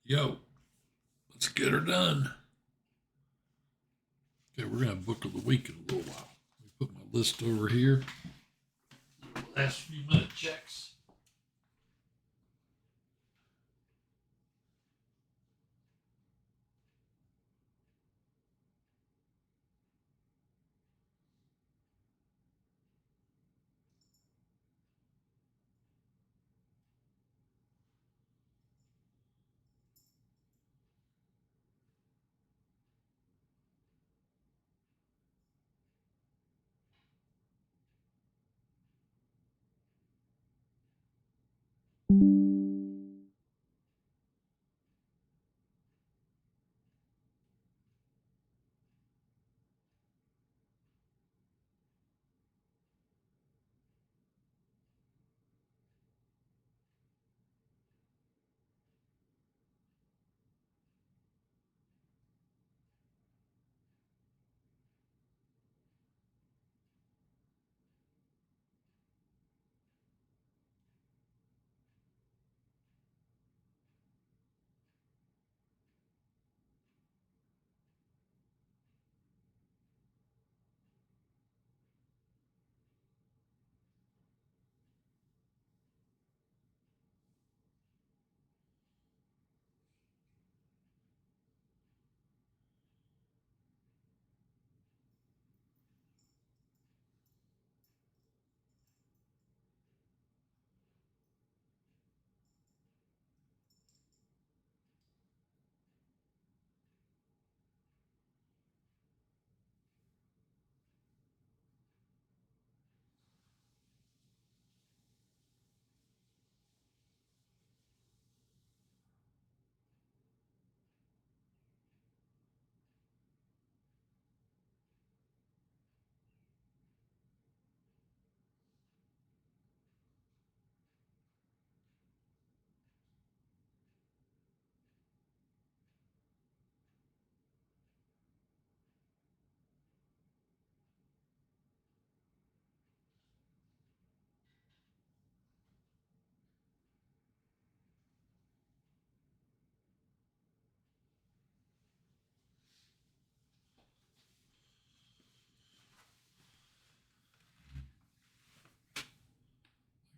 Yo, let's get her done. Okay, we're going to book of the week in a little while. Let me put my list over here. Last few minute checks.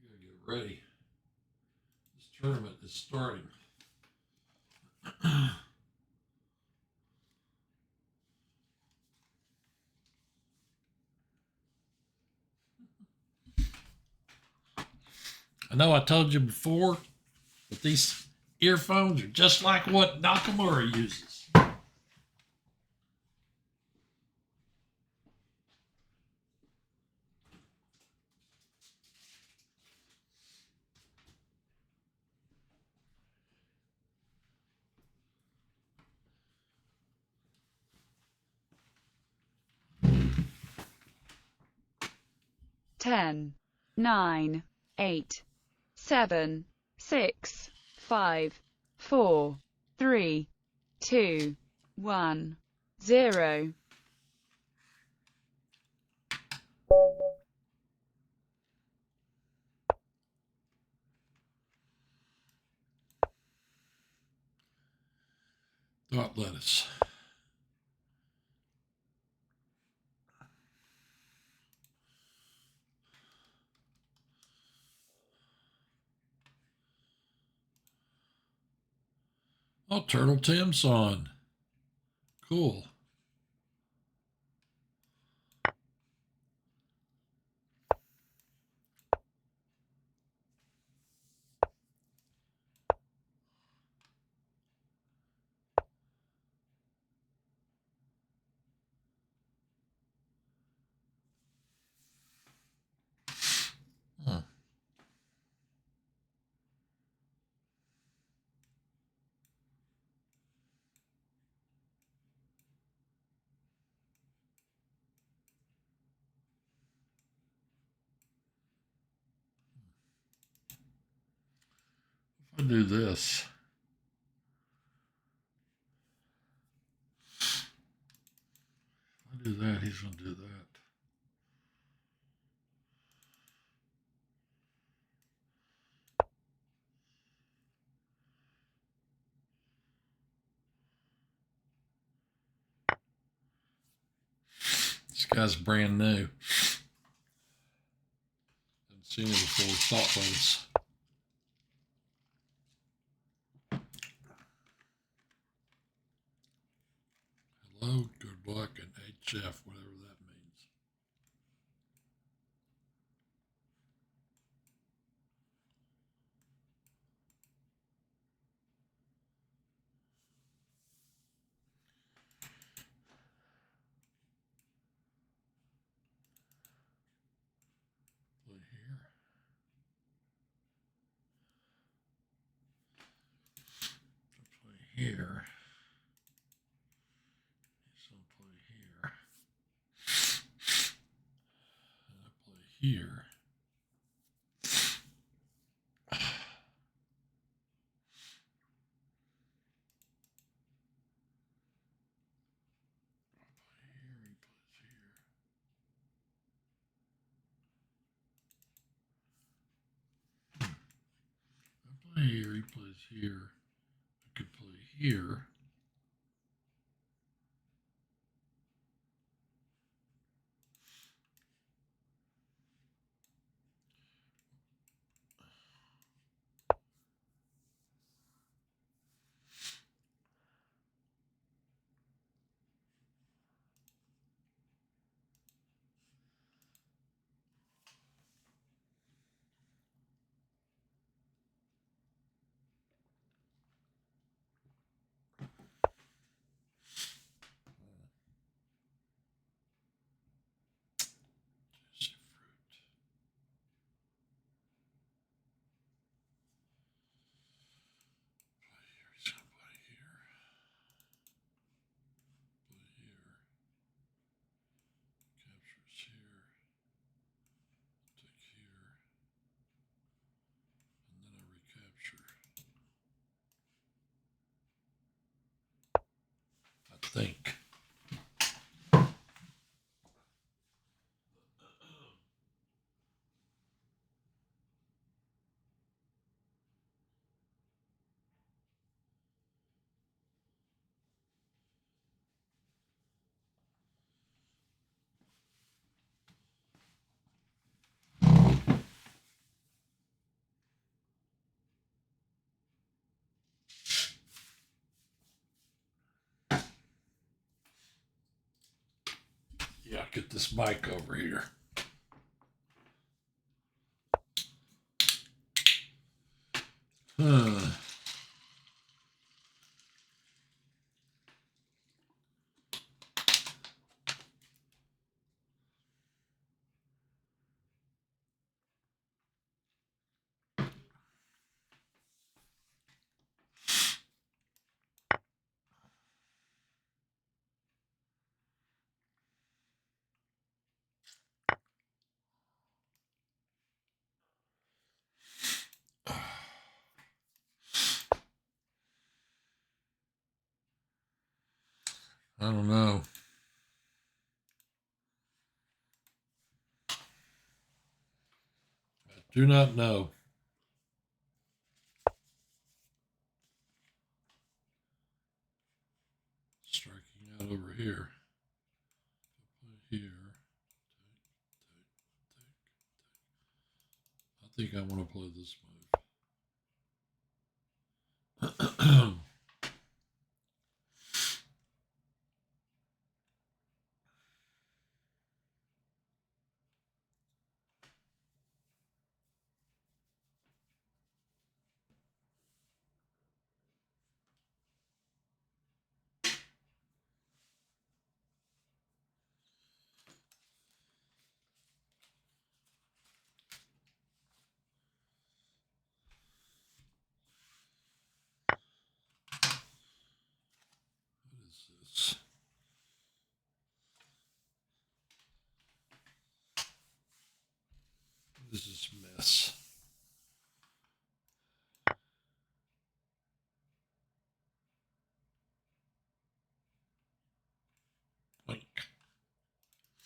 I gotta get ready. This tournament is starting. I know I told you before, but these earphones are just like what Nakamura uses. 10, 9, 8, 7, 6, 5, 4, 3, 2, 1, 0. Dot lettuce. Oh, Turtle Tim's on. Cool. Huh. If I do this, if I do that, he's going to do that. This guy's brand new. Haven't seen him before. Thought was. Hello, good luck, and HF, whatever that means. Play here. Play here. So play here. And I play here. Play here, he plays here. I could play here. Juicy fruit. Play here, he's gonna play here. Play here. Captures here. Take here. And then I recapture. I think. Yeah, get this mic over here. Huh. I don't know. I do not know. Striking out over here. Play here. I think I want to play this move. What is this? What is this mess? Like,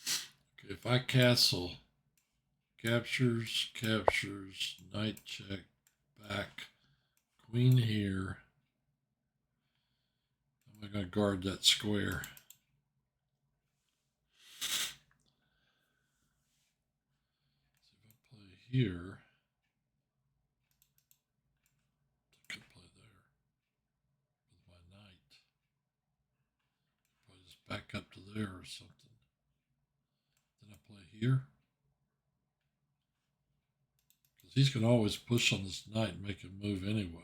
okay, if I castle, captures, knight check, back, queen here. How am I going to guard that square? here. I could play there with my knight. Probably just back up to there or something. Then I play here. Because he's going to always push on this knight and make him move anyway.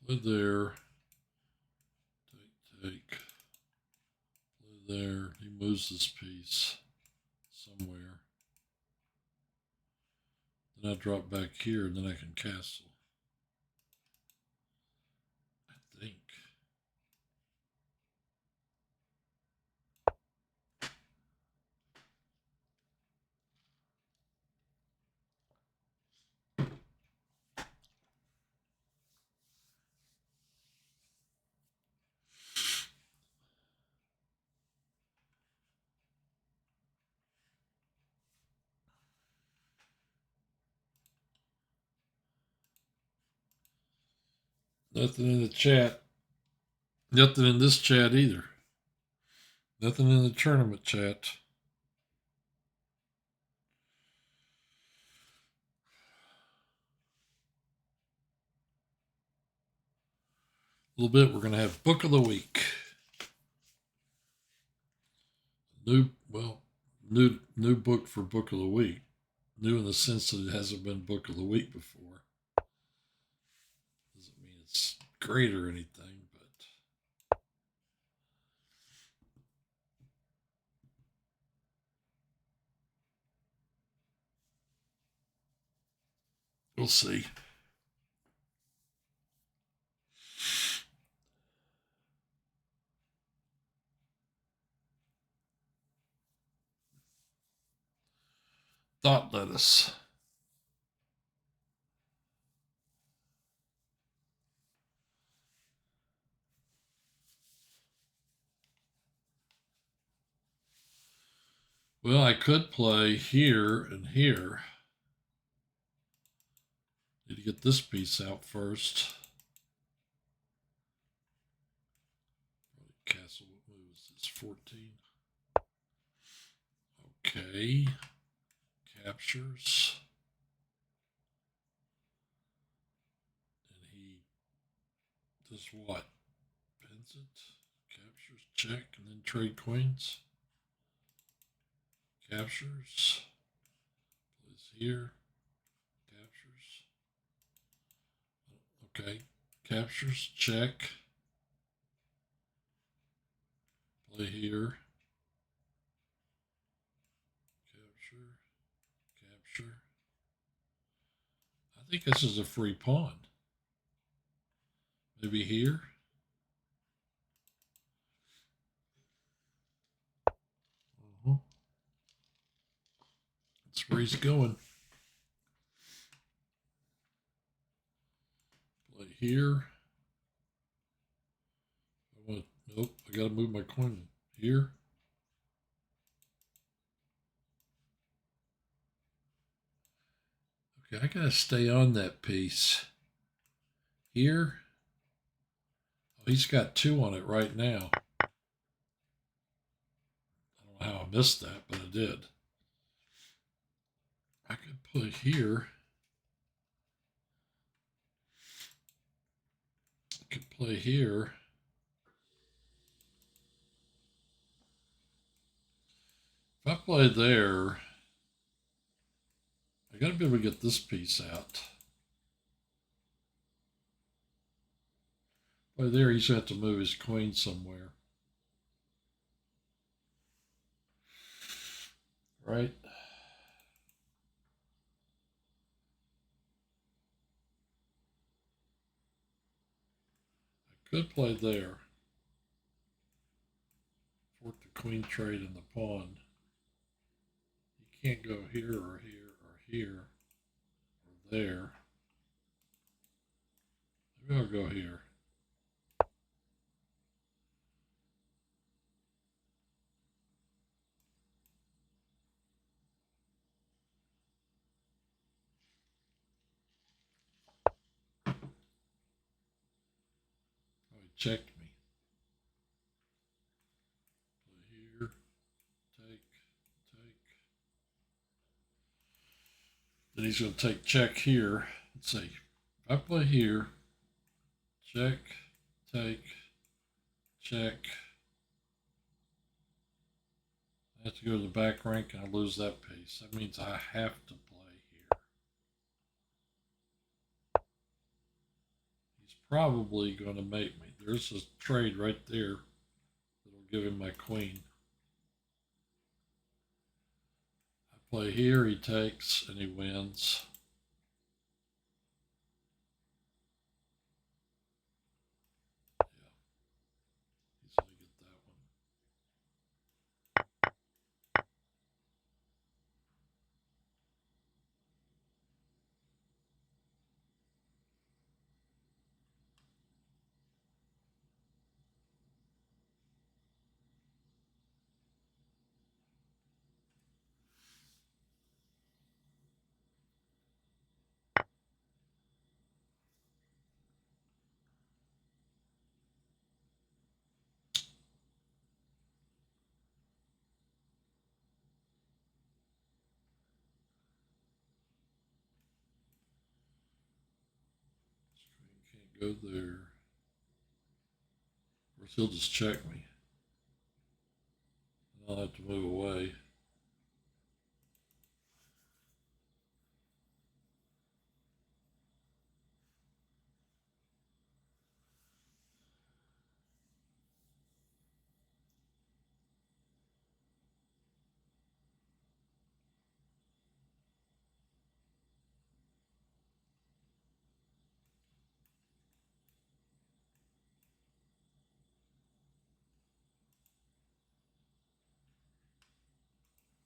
Play there. Take. Play there. He moves this piece somewhere. Then I drop back here and then I can castle. I think. Nothing in the chat. Nothing in this chat either. Nothing in the tournament chat. A little bit, we're going to have book of the week. New book for book of the week. New in the sense that it hasn't been book of the week before. Doesn't mean it's great or anything, but we'll see. Thought lettuce. Well, I could play here and here. Need to get this piece out first. Castle, what move is this? 14. Okay. Captures. And he does what? Pins it. Captures, check, and then trade queens. Captures. Plays here. Captures. Okay. Captures, check. Play here. Capture. I think this is a free pawn. Maybe here. That's where he's going. Play here. Nope, I gotta move my coin here. Okay, I gotta stay on that piece. Here. Oh, he's got 2 on it right now. I don't know how I missed that, but I did. I could put here. I could play here. If I play there, I gotta be able to get this piece out. Play there, he's gonna have to move his queen somewhere. Right? I could play there. Fork the queen trade and the pawn. You can't go here or here or here or there. Maybe I'll go here. Oh, he checked me. Then he's going to take check here. Let's see. If I play here, check, take, check. I have to go to the back rank and I lose that piece. That means I have to play here. He's probably going to mate me. There's a trade right there that'll give him my queen. I play here, he takes, and he wins. He's going to get that one. Can't go there. Of course, he'll just check me. And I'll have to move away.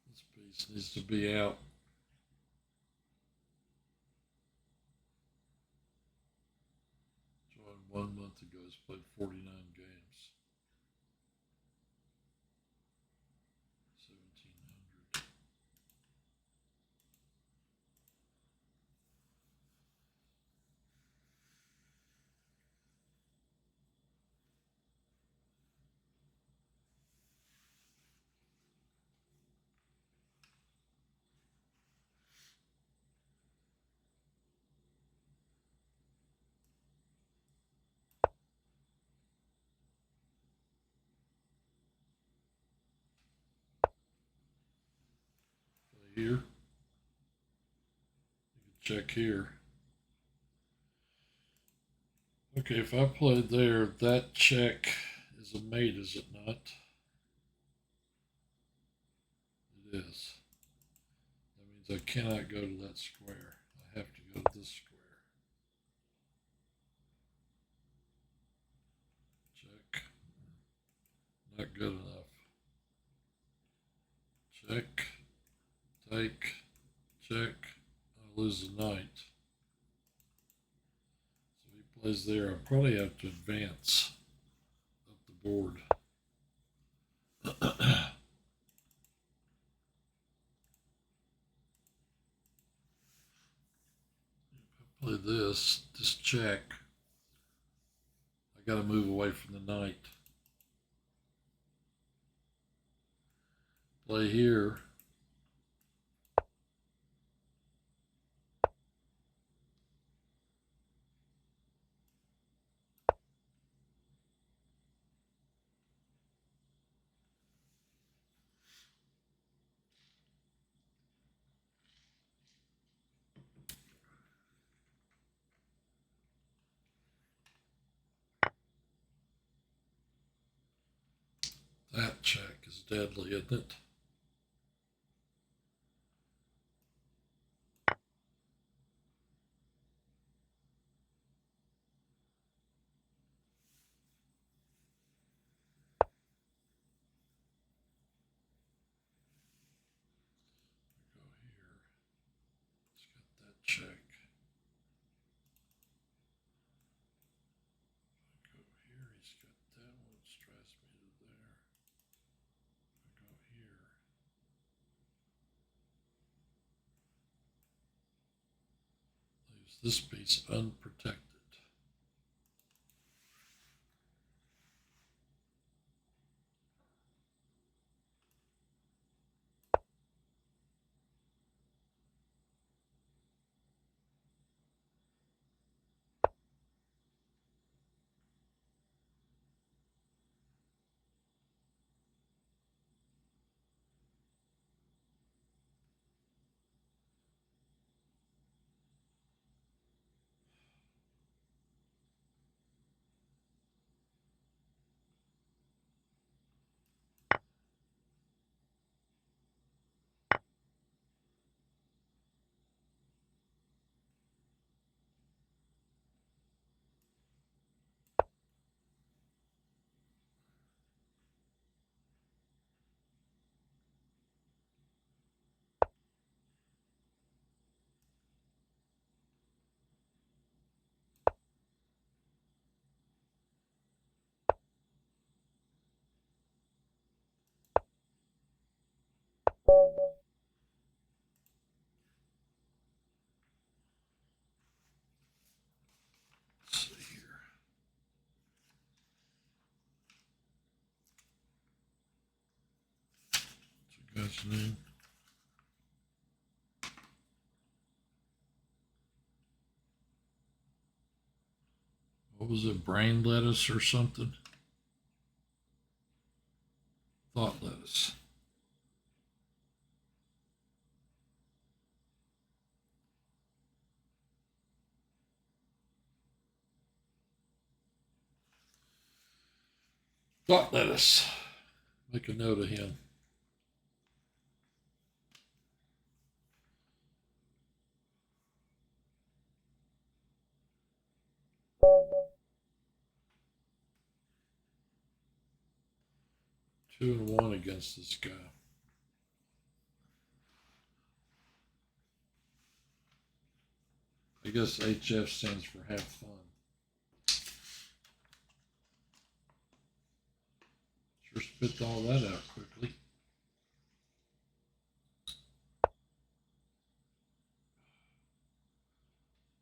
This piece needs to be out. Joined 1 month ago, has played 49 games. 1,700. Play here. You can check here. Okay, if I play there, that check is a mate, is it not? It is. That means I cannot go to that square. I have to go to this square. Check. Not good enough. Check. Take. Check. I lose the knight. So he plays there. I probably have to advance up the board. Play this check. I got to move away from the knight. Play here. That check is deadly, isn't it? Go here. It's got that check. Go here. He's got that one. It drives me to there. I go here. Leaves this piece unprotected. guy's name? What was it? Brain lettuce or something? Thought lettuce. Thought lettuce. Make a note of him. Two and one against this guy. I guess HF stands for have fun. Sure spit all that out quickly.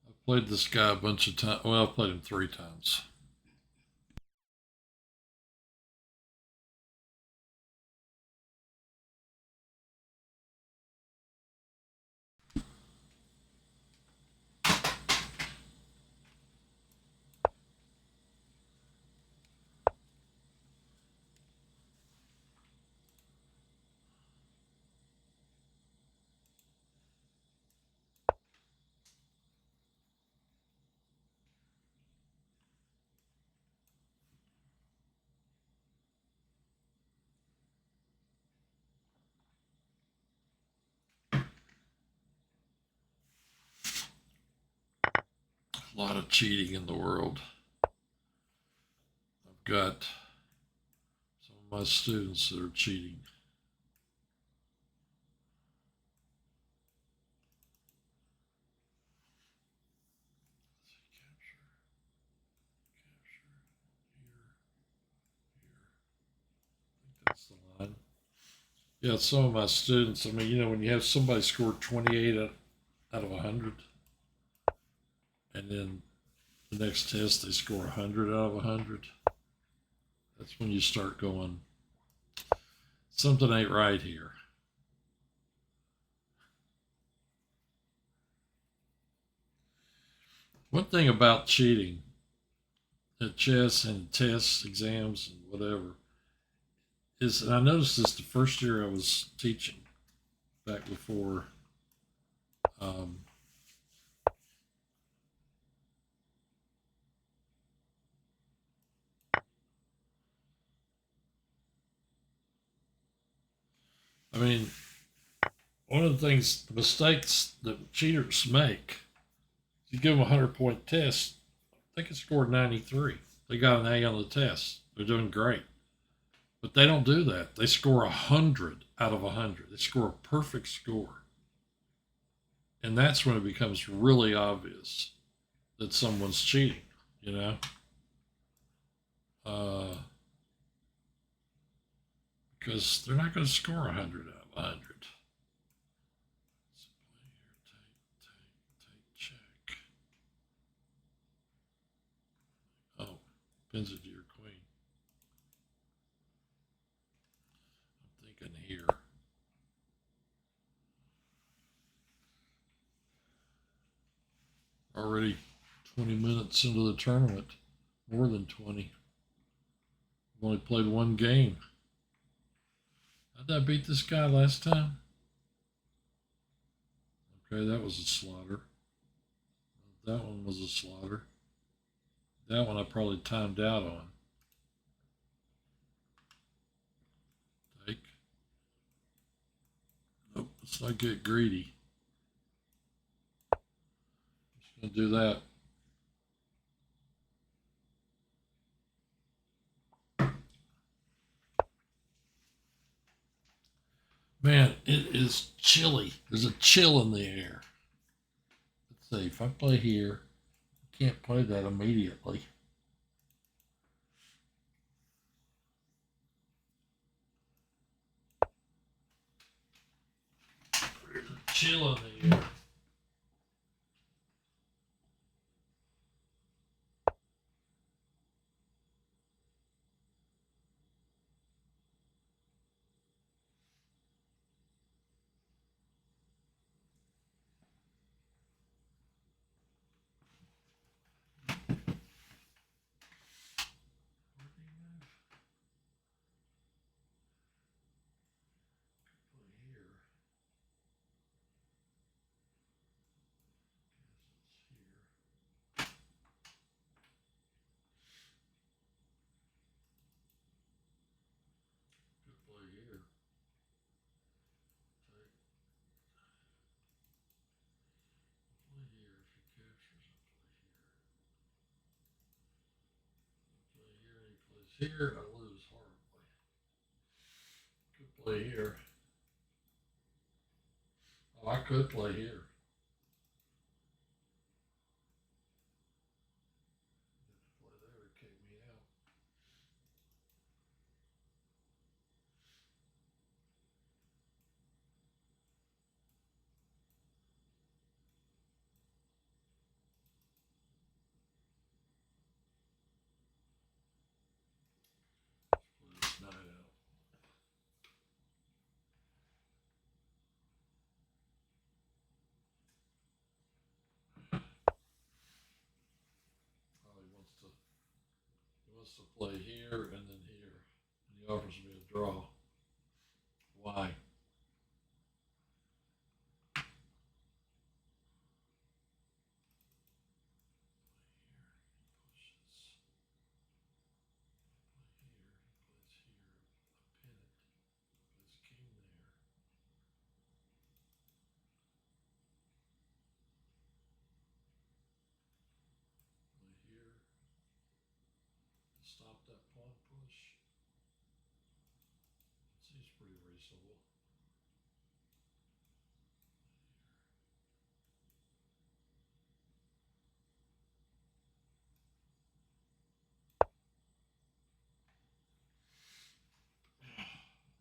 I played this guy a bunch of times. Well, I've played him 3 times. A lot of cheating in the world. I've got some of my students that are cheating. That's the line. Yeah, some of my students, I mean, you know, when you have somebody score 28 out of 100, and then the next test they score 100 out of 100, that's when you start going, something ain't right here. One thing about cheating at chess and tests, exams, and whatever is, and I noticed this the first year I was teaching, back before um, I mean, one of the things, the mistakes that cheaters make, you give them a 100-point test, they can score 93. They got an A on the test. They're doing great. But they don't do that. They score 100 out of 100. They score a perfect score. And that's when it becomes really obvious that someone's cheating, you know? Because they're not going to score 100 out of 100. Check. Oh, pins it to your queen. I'm thinking here. Already 20 minutes into the tournament. More than 20. I've only played one game. How'd I beat this guy last time? Okay, that was a slaughter. That one was a slaughter. That one I probably timed out on. Take. Nope, let's not get greedy. Just gonna do that. Man, it is chilly. There's a chill in the air. Let's see, if I play here, I can't play that immediately. There's a chill in the air. here, I lose horribly. Could play here. Oh, I could play here. Play there would kick me out. Play this knight out. Oh, he wants to play here and then here. And he offers me a draw. Why? Pushes. Play here. He plays here. I pin it. Plays king there. Play here. Stop that pawn push. Seems pretty reasonable.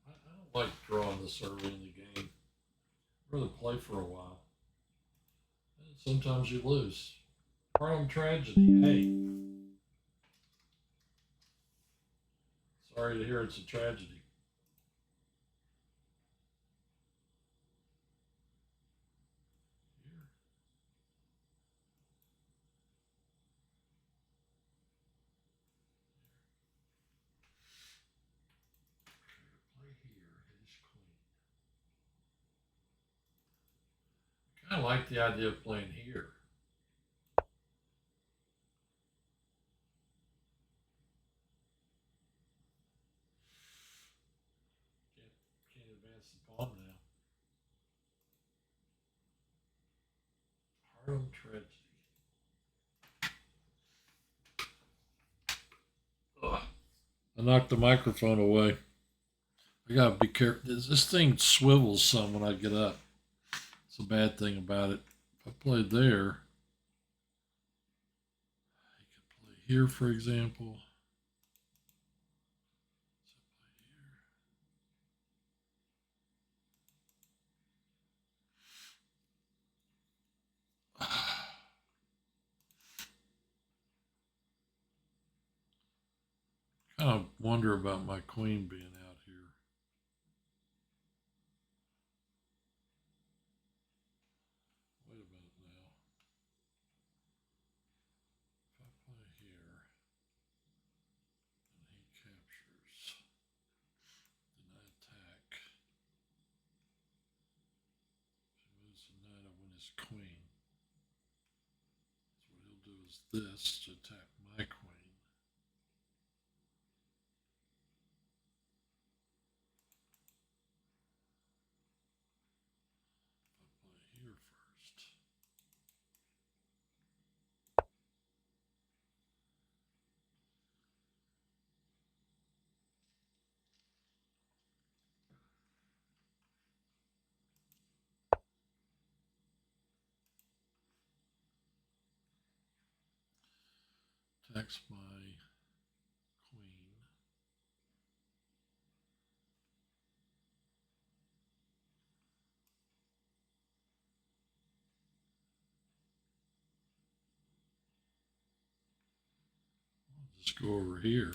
I don't like drawing this early in the game. I'd rather play for a while. And sometimes you lose. Harlem tragedy. Hey, sorry to hear it's a tragedy. Here. Play here. His queen. I like the idea of playing here. Can't advance the pawn now. Harlem tragedy. Ugh. I knocked the microphone away. I gotta be careful. This thing swivels some when I get up. It's a bad thing about it. If I played there, he could play here, for example. So play here. Kind of wonder about my queen being out here. Wait a minute now. If I play here, and he captures, then I attack. If he moves the knight, I win his queen. So what he'll do is this to attack my queen. If I play here first. Attacks my queen. I'll just go over here.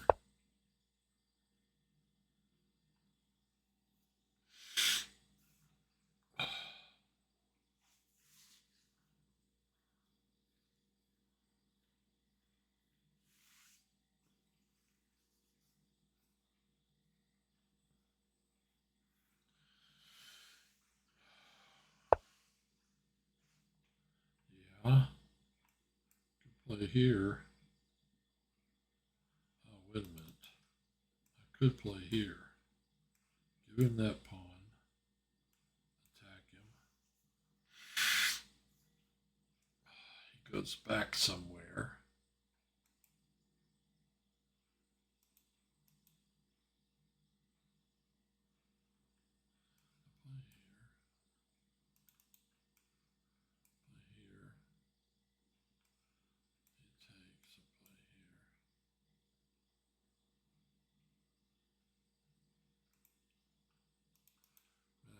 Yeah. Could play here. Oh, wait a minute. I could play here. Give him that pawn. Attack him. He goes back somewhere.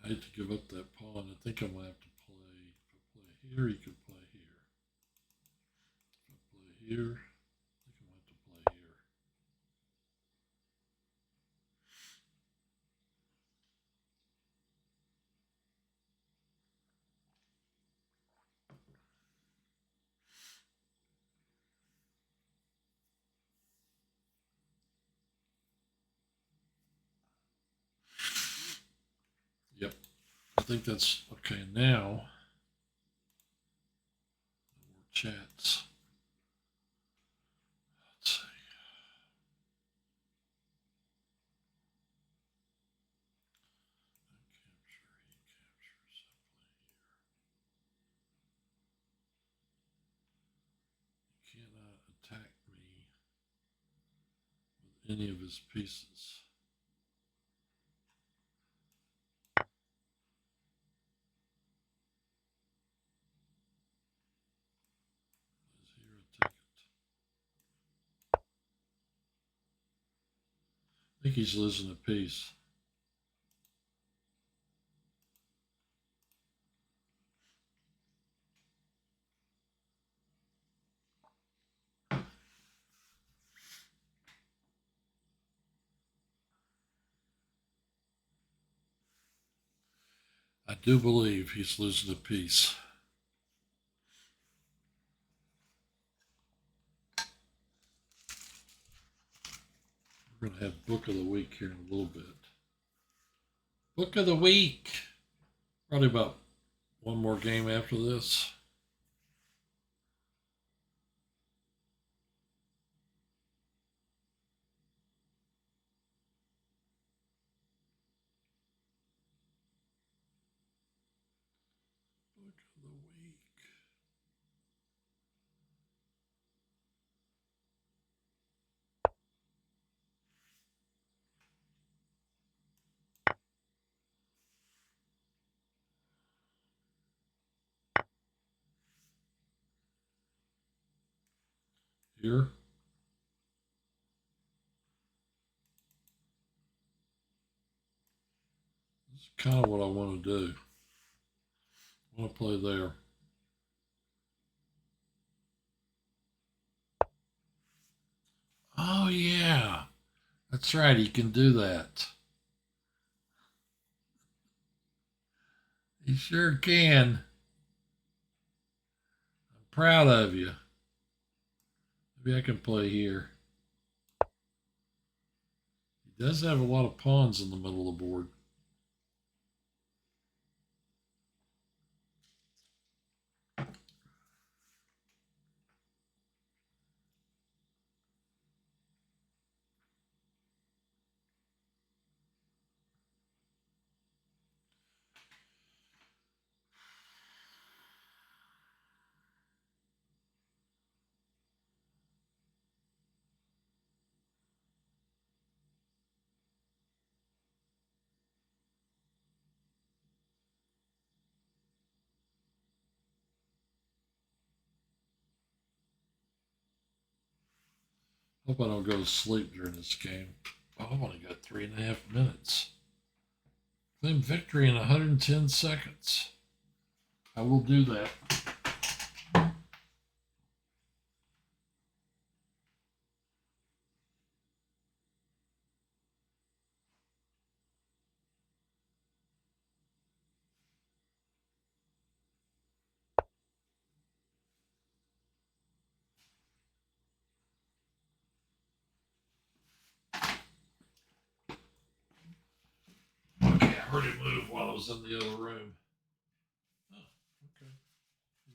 hate to give up that pawn. I think I'm gonna have to play. If I play here, you could play here. If I play here, I think I'm gonna have to play here. Yep, I think that's okay. Now, more chats. Let's see. Capture, he captures. I play here. He cannot attack me with any of his pieces. Is here a ticket? I think he's losing a piece. I do believe he's losing a piece. We're going to have Book of the Week here in a little bit. Book of the Week. Probably about one more game after this. Book of the Week. Here. This is kind of what I want to do. I want to play there. Oh, yeah. That's right. He can do that. He sure can. I'm proud of you. Maybe I can play here. He does have a lot of pawns in the middle of the board. Hope I don't go to sleep during this game. Oh, I've only got 3.5 minutes. Claim victory in 110 seconds. I will do that. Okay, I heard him move while I was in the other room. Oh, okay.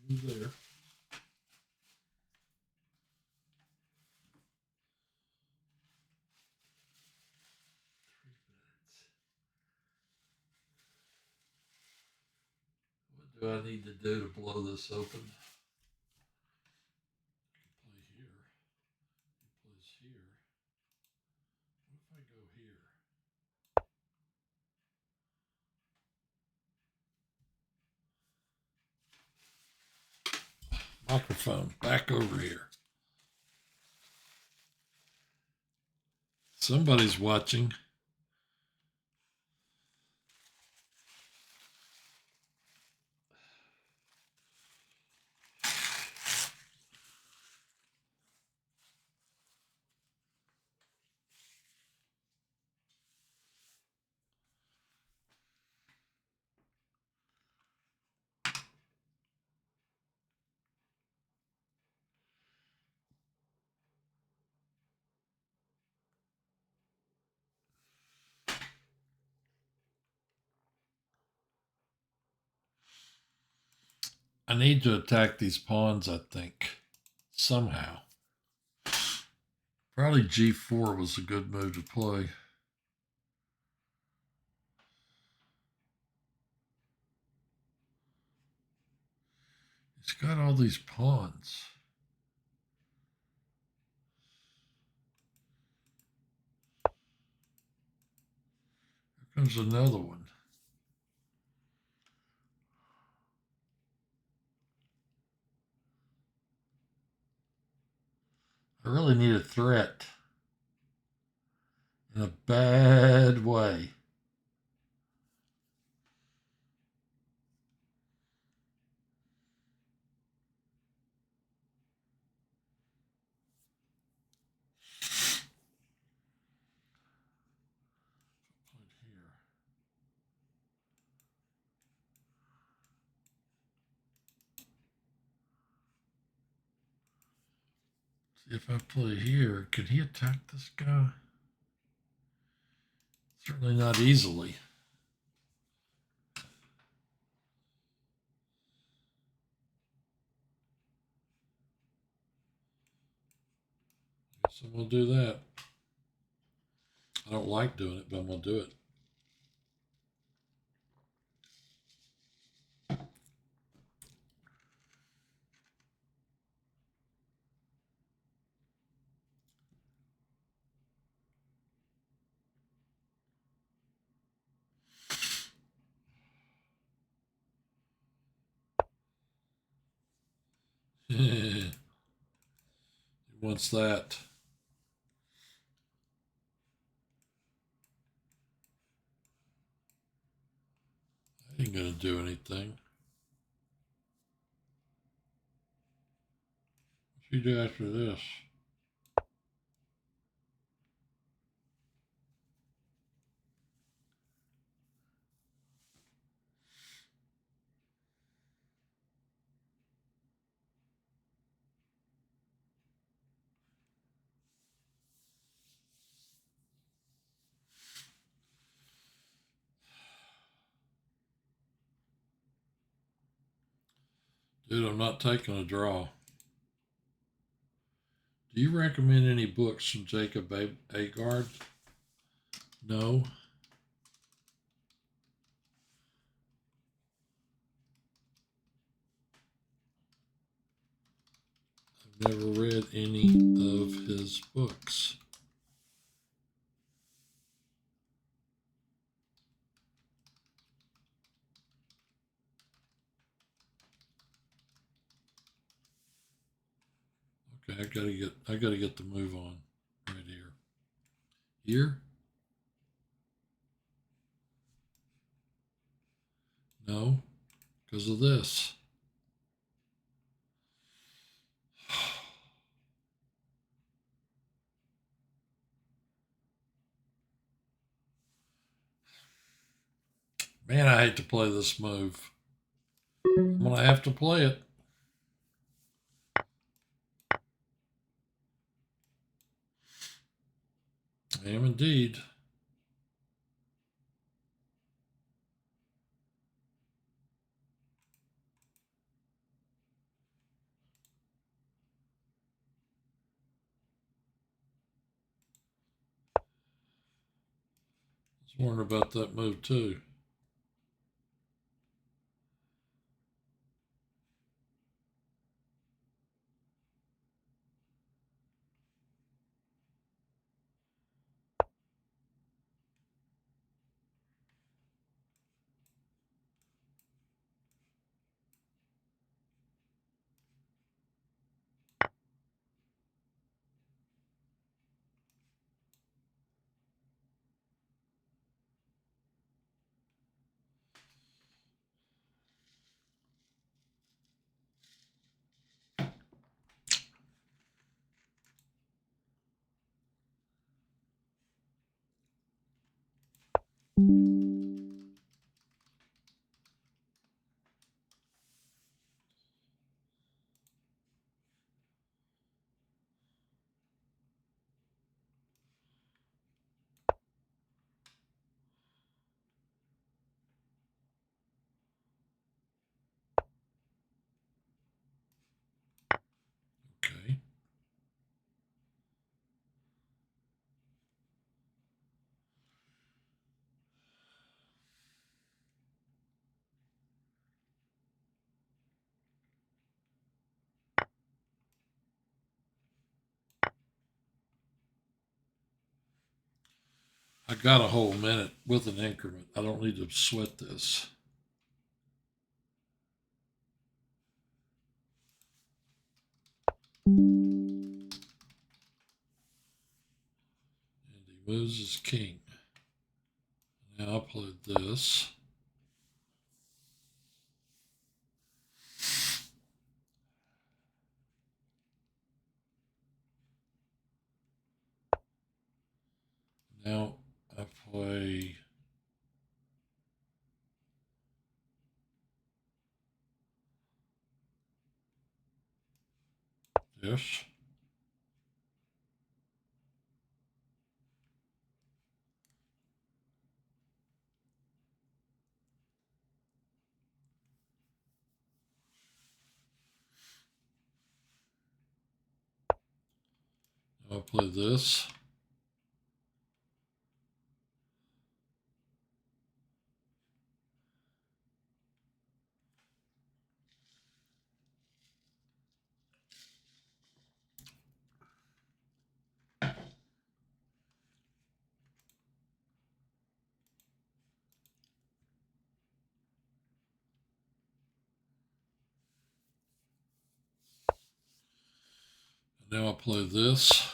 He was there. What do I need to do to blow this open? I can play here. He plays here. What if I go here? Microphone back over here. Somebody's watching. I need to attack these pawns, I think, somehow. Probably g4 was a good move to play. He's got all these pawns. Here comes another one. I really need a threat in a bad way. Here. See if I play here, can he attack this guy? Certainly not easily. So we'll do that. I don't like doing it, but I'm going to do it. He wants that. I ain't going to do anything. What should you do after this? Dude, I'm not taking a draw. Do you recommend any books from Jacob Agard? No. I've never read any of his books. Okay, I gotta get the move on right here. Here? No, because of this. Man, I hate to play this move. I'm gonna have to play it. I am indeed. I was wondering about that move too. I got a whole minute with an increment. I don't need to sweat this. And he moves his king. Now I played this. Now I play this. Now I play this. Now I play this.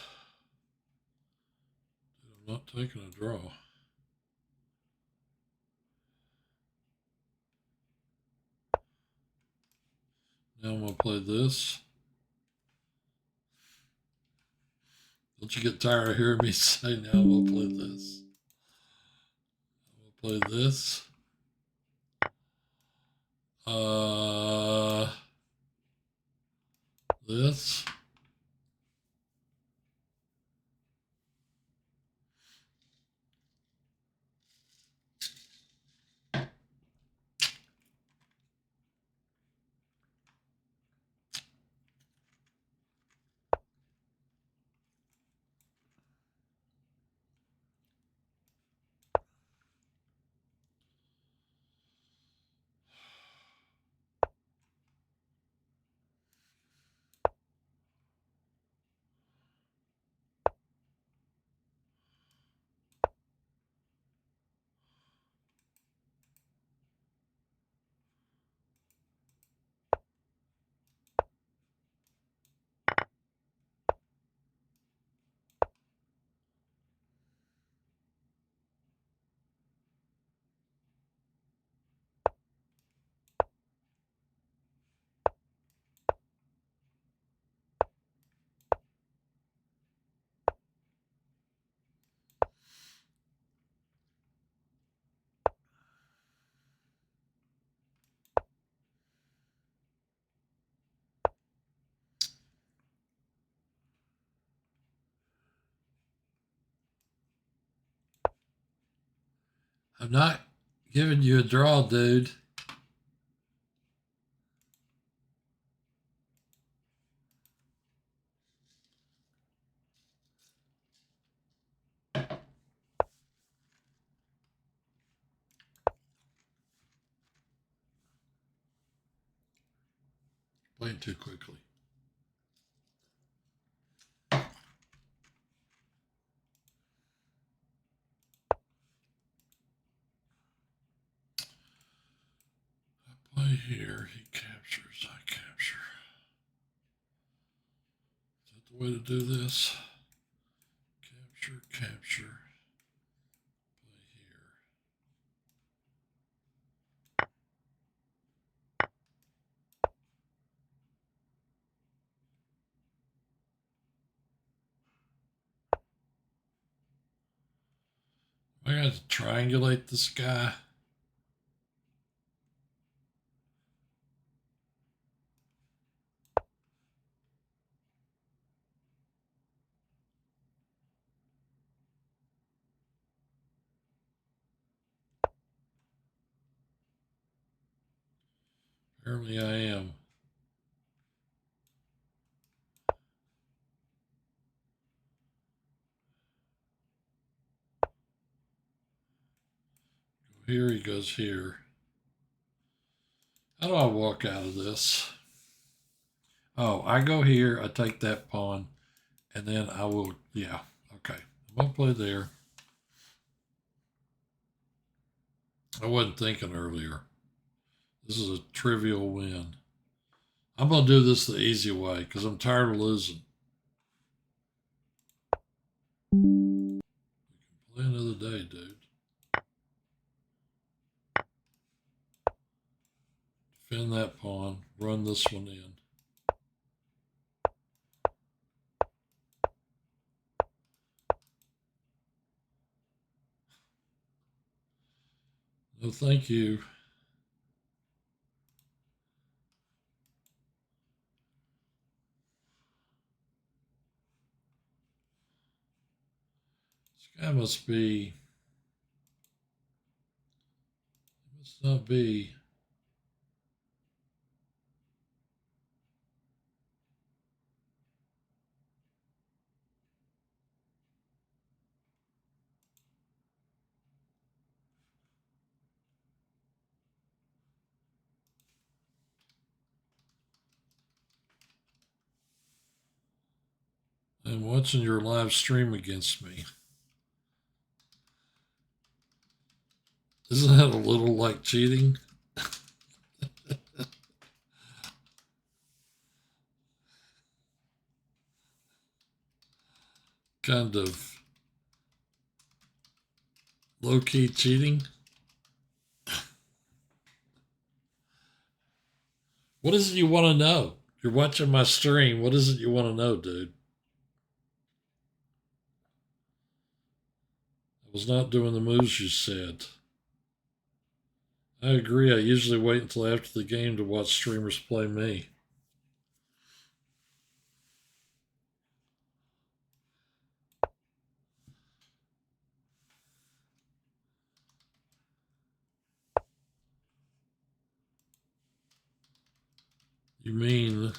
I'm not taking a draw. Now I'm going to play this. Don't you get tired of hearing me say now I'm going to play this? I'm going to play this. This. I'm not giving you a draw, dude. Playing too quickly. I play here. He captures. I capture. Is that the way to do this? Capture, capture. Play here. I got to triangulate this guy. Apparently I am. Here he goes here. How do I walk out of this? Oh, I go here, I take that pawn, and then I will, yeah, okay. I'm going to play there. I wasn't thinking earlier. This is a trivial win. I'm going to do this the easy way because I'm tired of losing. Play another day, dude. Defend that pawn. Run this one in. No, thank you. This guy must not be. I'm watching your live stream against me. Isn't that a little like cheating? Kind of low-key cheating. What is it you want to know? You're watching my stream. What is it you want to know, dude? I was not doing the moves you said. I agree. I usually wait until after the game to watch streamers play me. You mean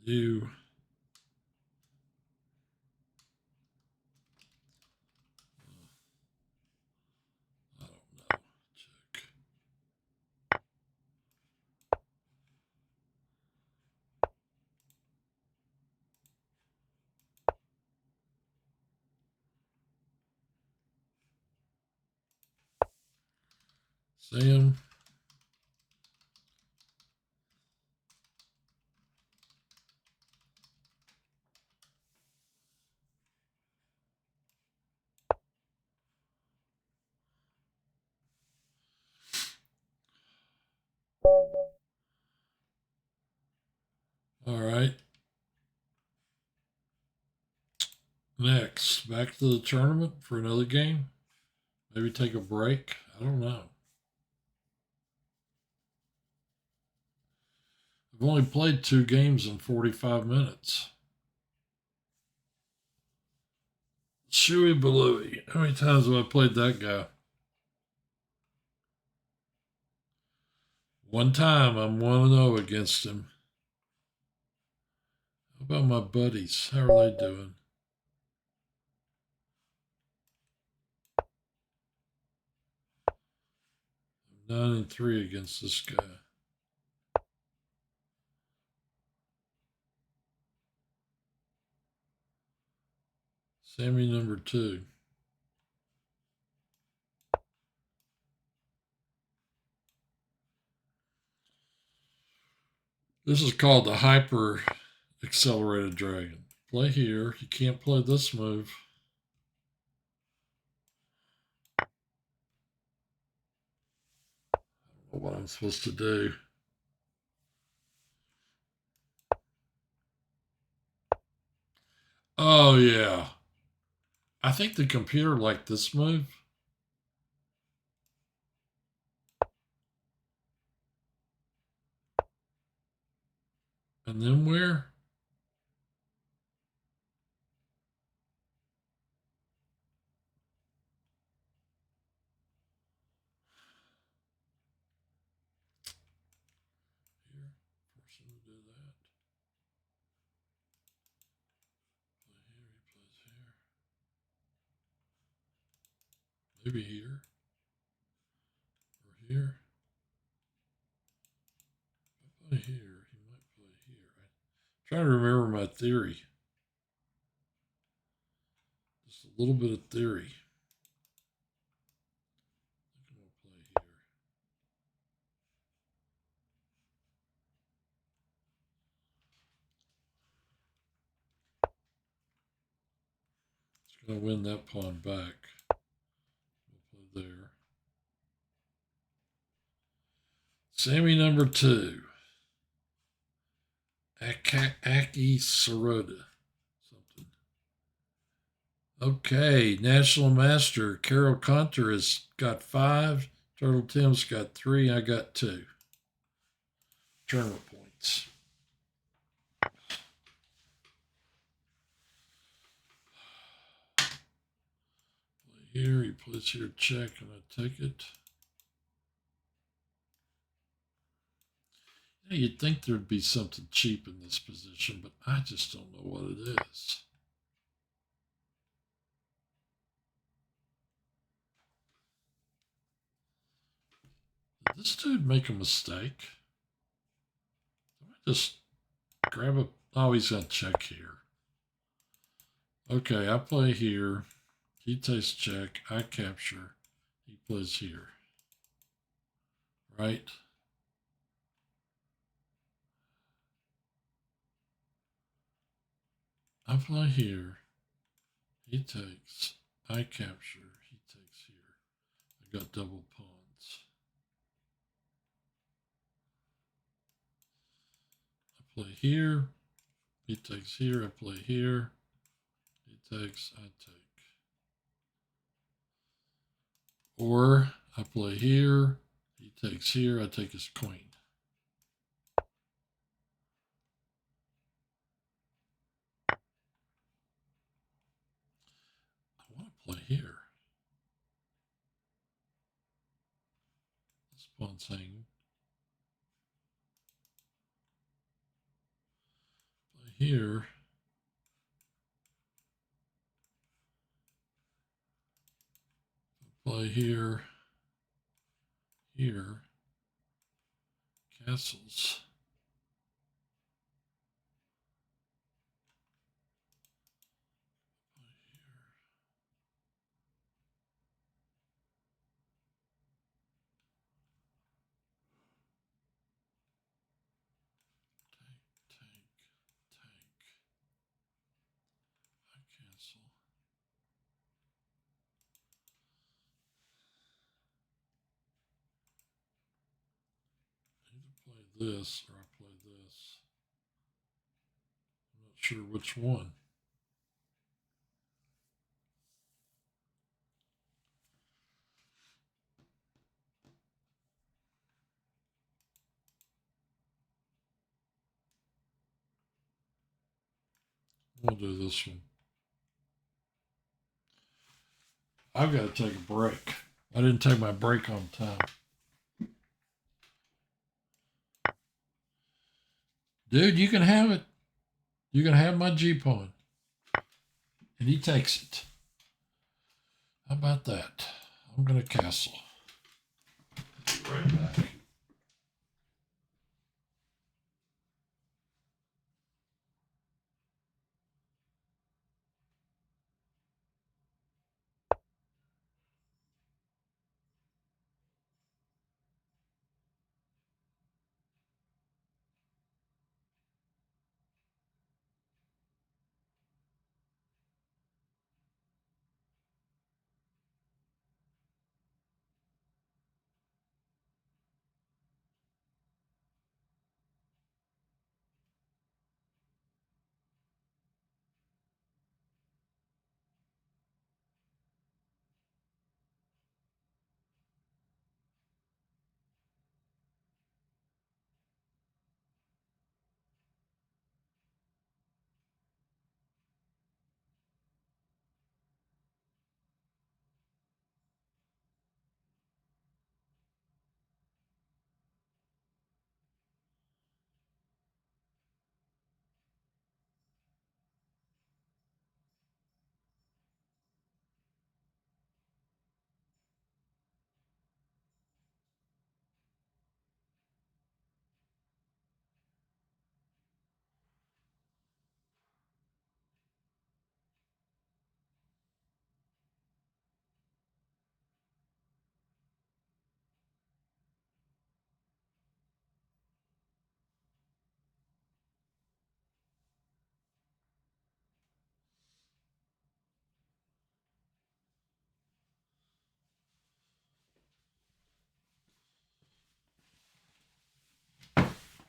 you... I don't know. Check. Sam. All right. Next, back to the tournament for another game. Maybe take a break. I don't know. I've only played 2 games in 45 minutes. Shuey Balooey. How many times have I played that guy? One time I'm 1-0 against him. How about my buddies? How are they doing? I'm 9-3 against this guy. Sammy number 2. This is called the Hyper Accelerated Dragon. Play here. You can't play this move. I don't know what I'm supposed to do. Oh, yeah. I think the computer liked this move. And then where? Here. Force him to do that. Play here. He plays here. Maybe here. Or here. If I play here, he might play here. I'm trying to remember my theory. Just a little bit of theory. gonna win that pawn back. We'll play there. Sammy number 2. Aki Sirota. Something. Okay, National Master Carol Conter has got 5. Turtle Tim's got 3. I got 2. Tournament points. Here, he plays here, check, and I take it. Yeah, you'd think there'd be something cheap in this position, but I just don't know what it is. Did this dude make a mistake? Did I just grab a... Oh, he's going to check here. Okay, I play here. He takes check. I capture. He plays here. Right? I play here. He takes. I capture. He takes here. I got double pawns. I play here. He takes here. I play here. He takes. I take. Or I play here. He takes here. I take his queen. I want to play here. This pawn's hanging. Play here. Play here. Here. Castles. I cancel. Either play this or I play this. I'm not sure which one. We'll do this one. I've got to take a break. I didn't take my break on time. Dude, you can have it. You can have my G-pawn. And he takes it. How about that? I'm going to castle. Right back.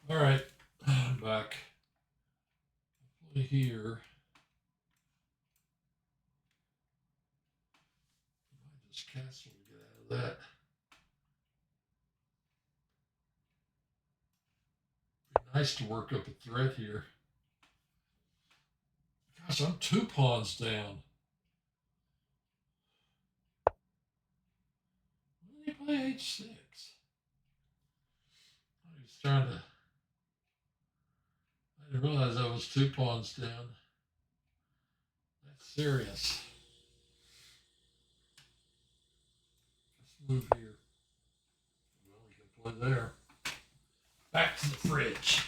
All right, I'm back. Play here. I just cancel to get out of that. Be nice to work up a threat here. Gosh, I'm 2 pawns down. Why did he play h6? Oh, he's trying to. I didn't realize I was 2 pawns down. That's serious. Let's move here. Well, we can play there. Back to the fridge.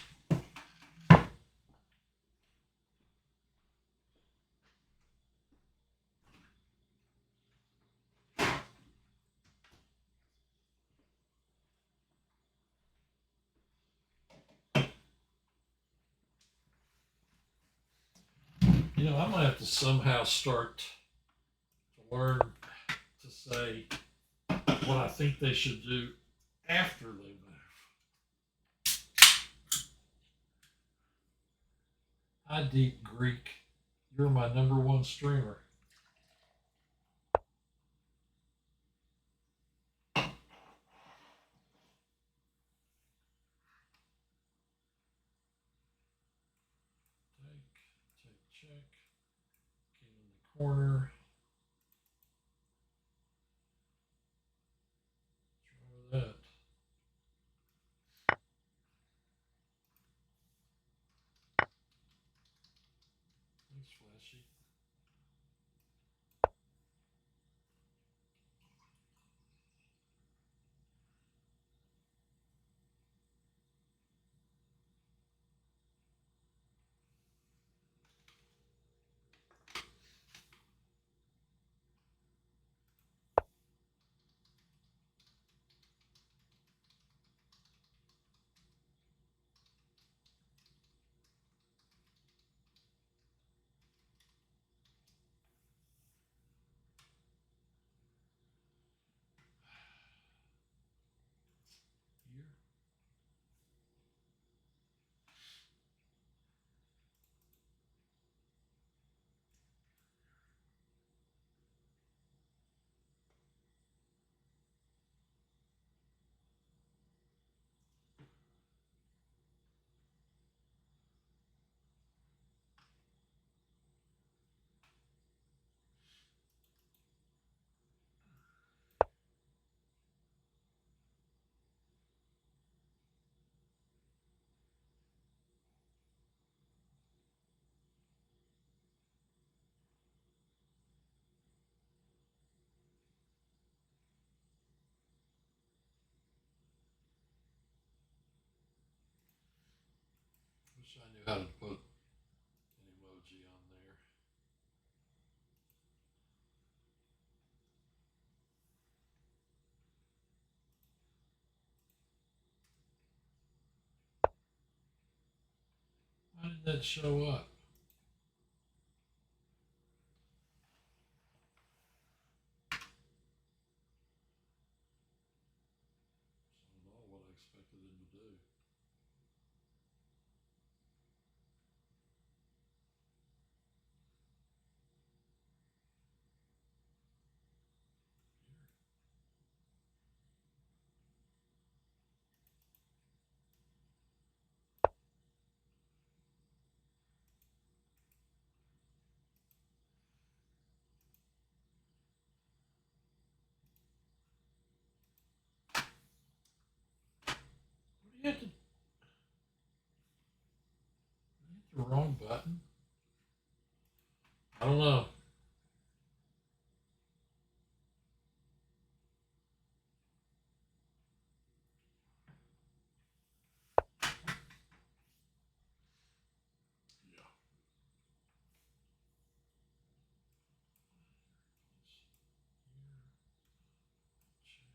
You know, I might have to somehow start to learn to say what I think they should do after they move. Hi, Deep Greek. You're my #1 streamer. Take, check. King in the corner. Try that. Thanks, Flashy. Here. Wish I knew how to put an emoji on there. Why did that show up? It's not what I expected him to do. What do you have to? Hit the wrong button? I don't know. Yeah. Check.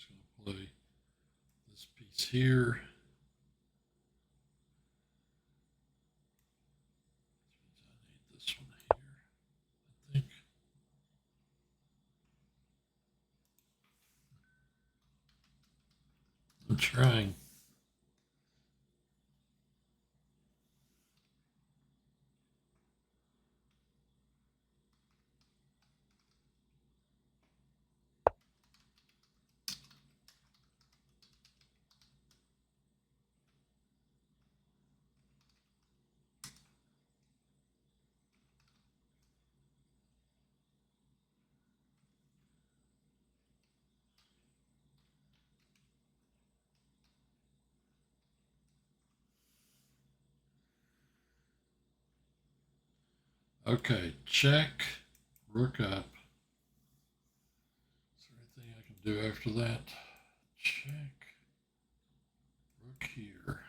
just going to play this piece here. I need this one here, I think. I'm trying. Okay, check, rook up. Is there anything I can do after that? Check, rook here.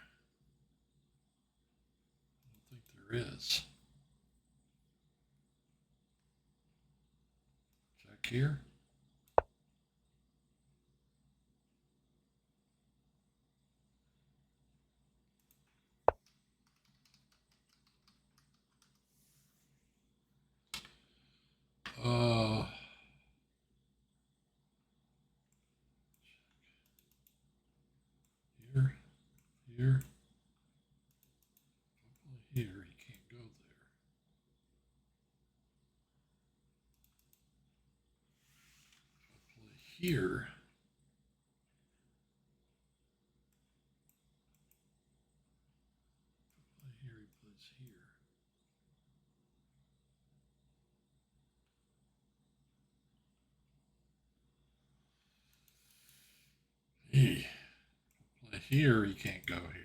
I don't think there is. Check here. Uh, here, here, here. He can't go there. Play here. Play here. He plays here. He play here. He can't go here.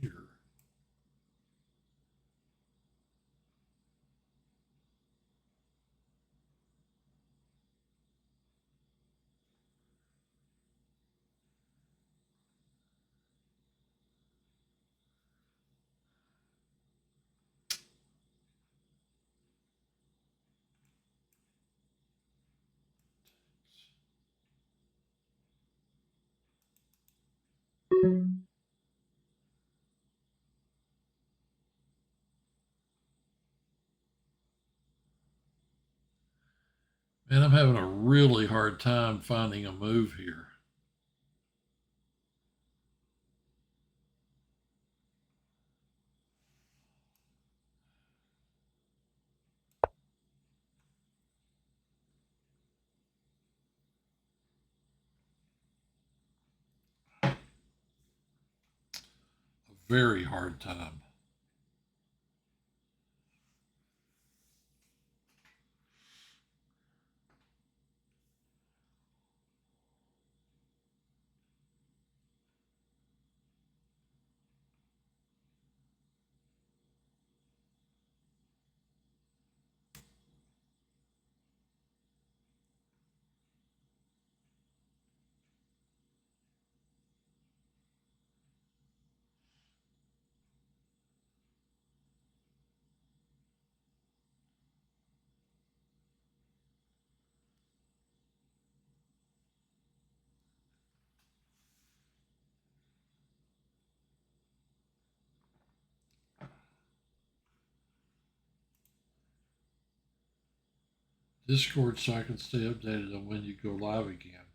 Here. Man, I'm having a really hard time finding a move here. A very hard time. Discord so I can stay updated on when you go live again.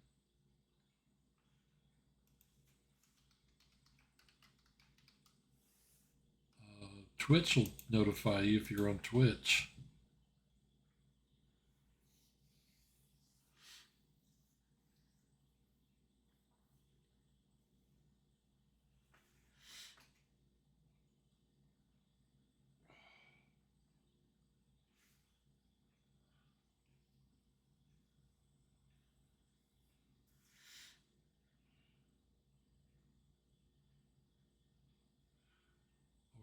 Twitch will notify you if you're on Twitch.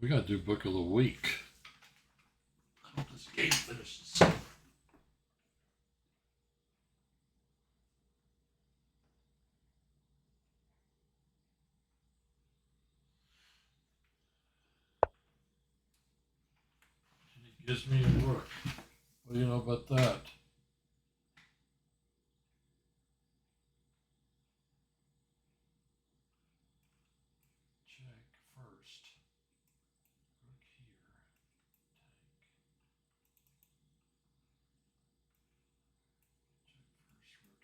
We got to do book of the week. I hope this game finishes. Gives me a look. What do you know about that? Check first. Rook here. Take. Check first. Rook here.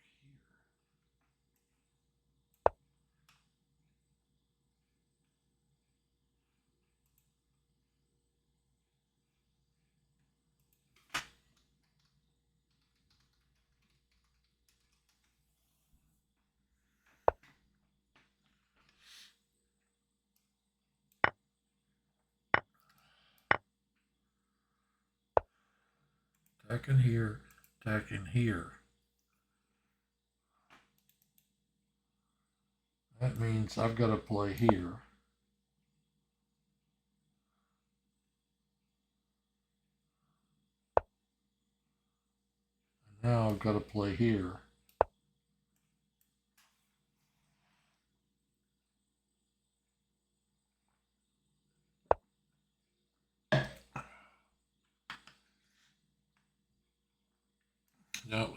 Attacking here. Attacking here. That means I've got to play here. And now I've got to play here. No.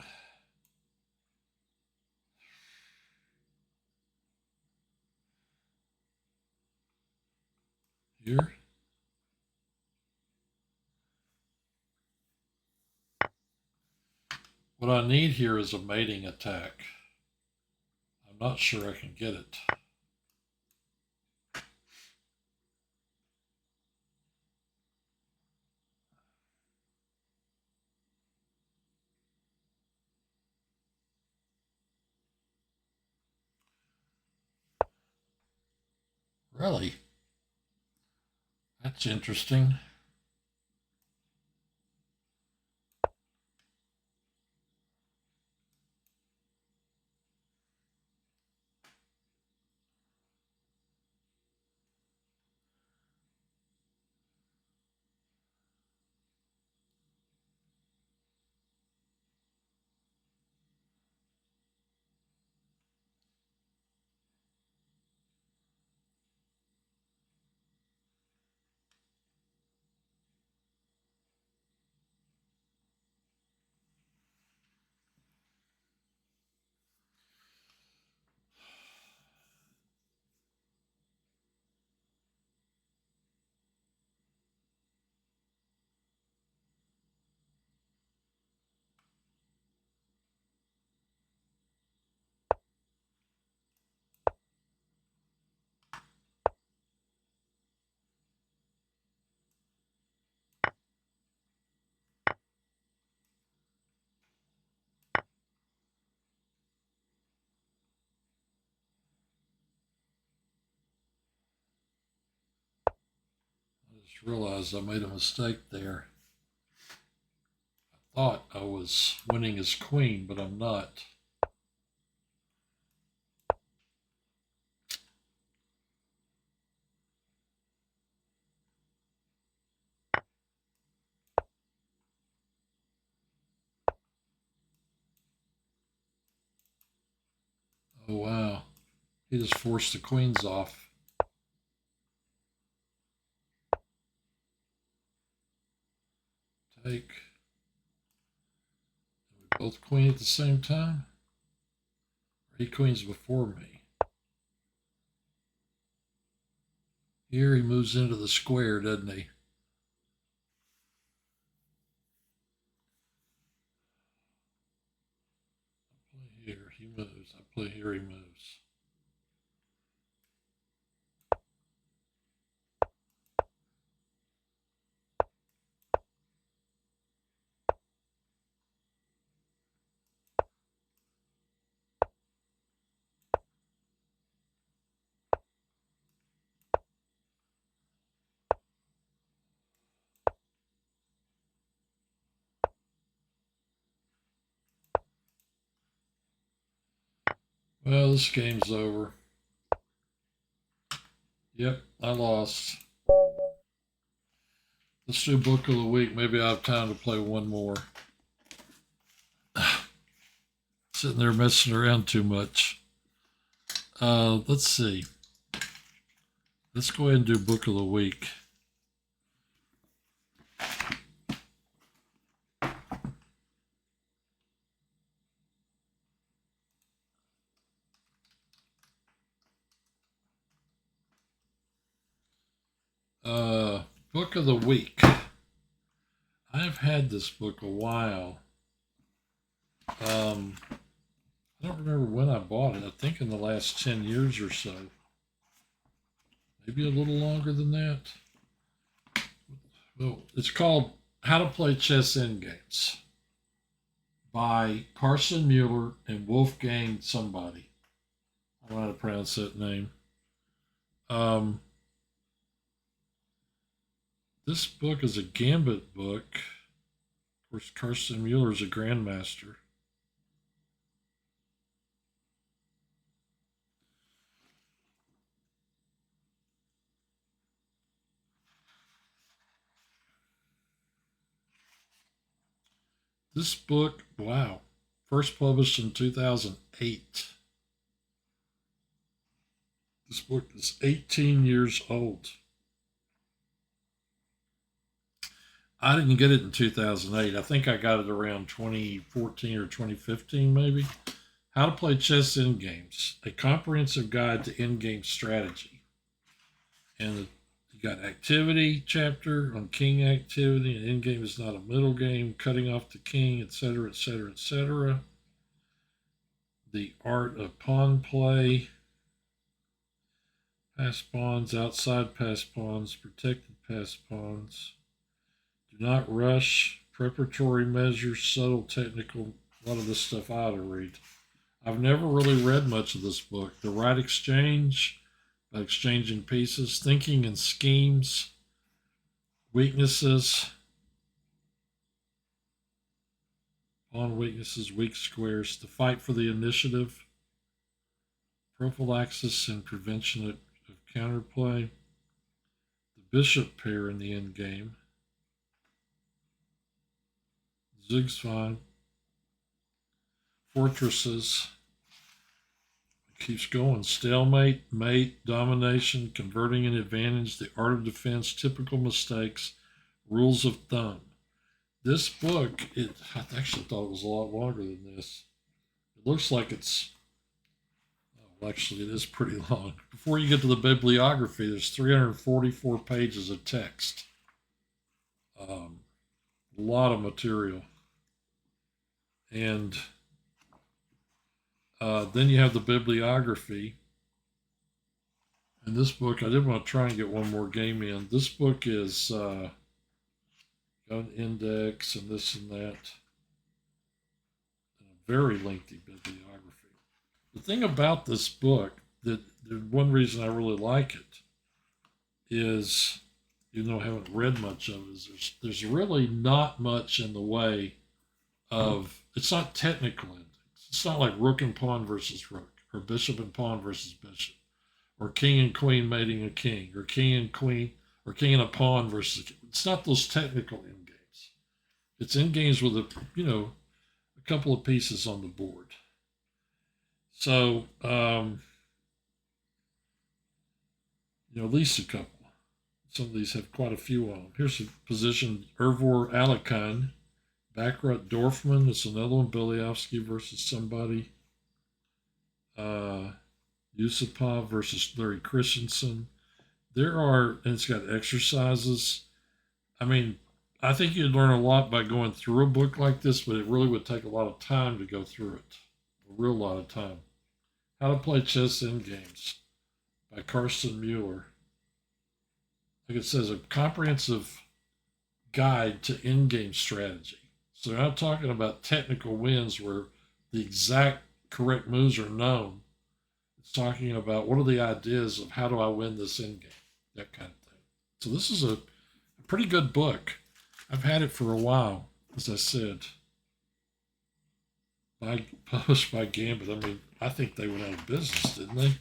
Here. What I need here is a mating attack. I'm not sure I can get it. Really? That's interesting. I just realized I made a mistake there. I thought I was winning as queen, but I'm not. Oh, wow. He just forced the queens off. Take. We both queen at the same time? Or he queens before me. Here he moves into the square, doesn't he? I play here, he moves. I play here, he moves. Well, this game's over. Yep, I lost. Let's do book of the week. Maybe I have time to play one more. Sitting there messing around too much. Let's see. Let's go ahead and do book of the week. Book of the week. I've had this book a while. I don't remember when I bought it. I think in the last 10 years or so. Maybe a little longer than that. Well, it's called How to Play Chess Endgames by Carson Mueller and Wolfgang somebody. I don't know how to pronounce that name. This book is a Gambit book. Of course, Carson Mueller is a grandmaster. This book, wow, first published in 2008. This book is 18 years old. I didn't get it in 2008. I think I got it around 2014 or 2015, maybe. How to Play Chess Endgames, a comprehensive guide to endgame strategy. And you got activity chapter on king activity, and endgame is not a middle game, cutting off the king, etc., etc., etc. The art of pawn play, pass pawns, outside pass pawns, protected pass pawns. Do not rush, preparatory measures, subtle technical. A lot of this stuff I ought to read. I've never really read much of this book. The Right Exchange, by exchanging pieces, thinking and schemes, weaknesses, pawn weaknesses, weak squares, the fight for the initiative, prophylaxis and prevention of counterplay, the bishop pair in the endgame, Zugzwang, fortresses, it keeps going, stalemate, mate, domination, converting an advantage, the art of defense, typical mistakes, rules of thumb. This book, I actually thought it was a lot longer than this. It looks like it's, well, actually, it is pretty long. Before you get to the bibliography, there's 344 pages of text. A lot of material. And then you have the bibliography. And this book, I did want to try and get one more game in. This book is got an index and this and that. And a very lengthy bibliography. The thing about this book, that the one reason I really like it is, even though I haven't read much of it, is there's really not much in the way of, it's not technical endings. It's not like rook and pawn versus rook, or bishop and pawn versus bishop, or king and queen mating a king, or king and queen, or king and a pawn versus. It's not those technical end games. It's end games with a couple of pieces on the board. So at least a couple. Some of these have quite a few on them. Here's a position: Ervor Alekhine, Baccarat Dorfman. It's another one. Biliavsky versus somebody. Yusupov versus Larry Christensen. And it's got exercises. I mean, I think you'd learn a lot by going through a book like this, but it really would take a lot of time to go through it. A real lot of time. How to Play Chess Endgames by Carson Mueller. Like it says, a comprehensive guide to endgame strategy. So they're not talking about technical wins where the exact correct moves are known. It's talking about what are the ideas of how do I win this endgame, that kind of thing. So this is a pretty good book. I've had it for a while, as I said. Published by Gambit. I mean, I think they went out of business, didn't they?